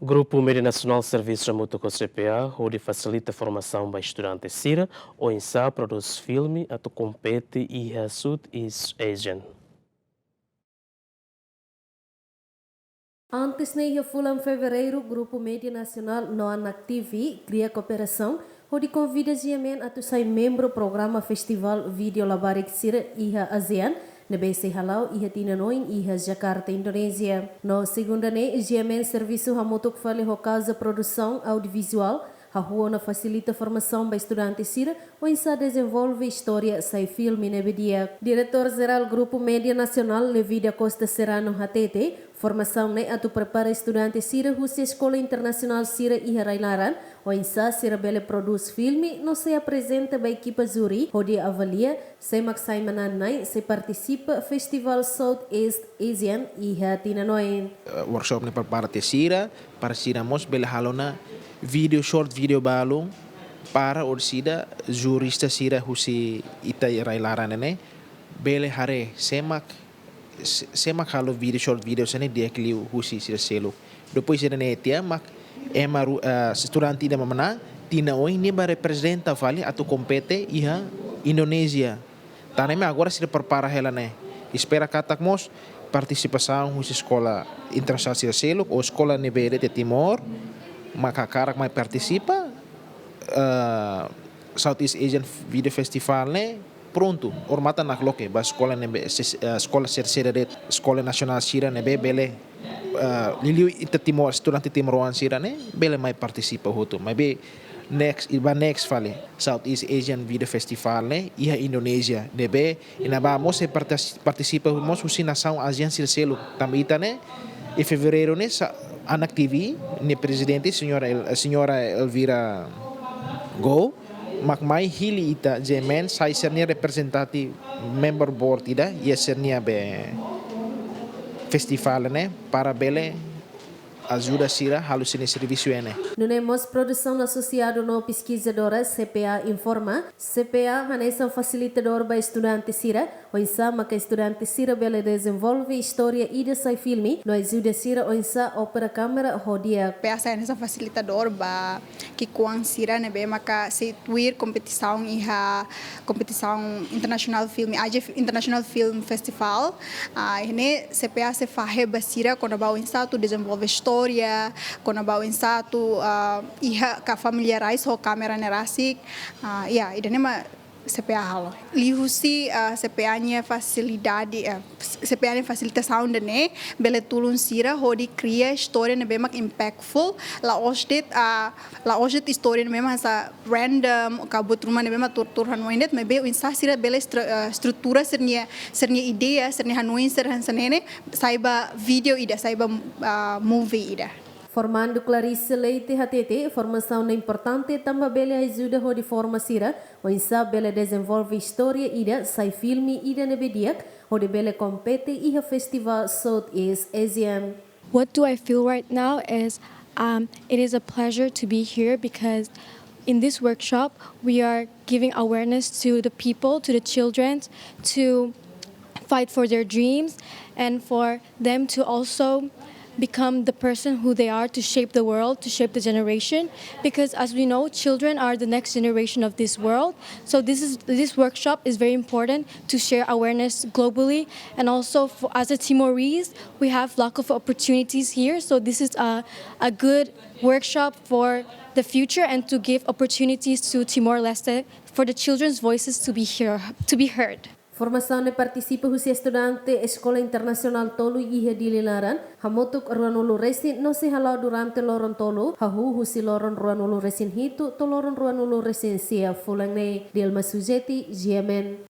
Grupo Média Nacional Serviço hamutuk CPA, hodi facilita formação para estudante sira, oinsá produz filme, kompete e sud is Asian. Antes de fevereiro, Grupo Média Nacional no TV cria cooperação, onde convida GMN a ser membro do programa Festival Vídeo Labarik Sira Iha ASEAN, na BC Halau Iha Tinanoin Iha Jakarta, Indonésia. No segunda GMN Serviço hamutuk fale ho casa produção audiovisual, a rua facilita formação para estudantes sira, oinsá desenvolve história sai filme na bedia. Diretor-geral Grupo Média Nacional Levida Costa Serrano HTT, formação ne atu prepara estudantes sira husi Escola Internacional Sira Iha Railaran, oinsá sira bele produz filme, no se apresenta ba equipa juri, hodi avalia, se maksai mananai, se participa Festival Southeast Asian Iha Tinanoin. Workshop ne prepara te sira, para sira mos bele halona short video balong para orsida jurista sira husi ita railaran ne bele hare semak halo short video sene dia kliu husi sira selo depois sira ne tia mak emaru estudante da mamana tina oi ne ba representa vale atu kompete iha Indonésia taneme agora sira prepara hela ne espera katak mos participação husi escola internacional sira selo ou escola nebere de Timor makakarak mai participa Southeast Asian Video Festival ne pronto ormata nak loke ba escola nebe escola terceira de escola nacional sira nebe bele liliu ita Timor estudante timoruan sira ne bele mai participa hoto mai be next fale Southeast Asian Video Festival ne iha Indonesia nebe inaba mo se participa mo susi nação ASEAN sira selo tambita ne em fevereiro ne anak TV ni presidente senhora Elvira Go makmai hili ita GMN sai sernia representative member board ida ia sernia be festival ne para bele ajuda sira halusine serviço ene. Nunemos produção associado no pesquisadora CPA informa, CPA é um facilitador para estudante sira, oinsá maka estudante sira bele desenvolve história e de sai filme, no ajuda sira oinsá opera câmera rodia. CPA é um facilitador para que kuang sira nebe maka situir competição international film, International Film Festival. Ini CPA se fahe basira quando ba oinsá tu desenvolve história quando ba oinsá tu iha ka familiarize ho kamera nerasik ya idane ma CPA halo lihusi CPA-nya facilidade CPA-nya facilitação dane bele tulun sira hodi cria história ne bemak impactful la osdet história ne memang sa random kabut rumah ne memang tur hanuinet me be insa sira bele estrutura sernia ideia sernia hanuin serhan senene saiba video ida saiba movie ida. Formando Clarice Leite HTT, formação é importante, também bele ajuda de forma sira, oinsá bele desenvolve história ida, sai filme ida nebediak, onde bele kompete e a festival Southeast Asian. What do I feel right now is it is a pleasure to be here because in this workshop we are giving awareness to the people, to the children, to fight for their dreams and for them to also become the person who they are to shape the world, to shape the generation. Because as we know, children are the next generation of this world. So this workshop is very important to share awareness globally. And also as a Timorese, we have lack of opportunities here. So this is a good workshop for the future and to give opportunities to Timor-Leste for the children's voices to be heard. Formação ne participa husi estudante Escola Internacional Tolu iha dililaran, hamutuk ruanulu resin no se halau durante loron tolu, hahu husi loron ruanulu resin hitu to loron ruanulu resin sia fulang ne Dilma Sujeti, GMN.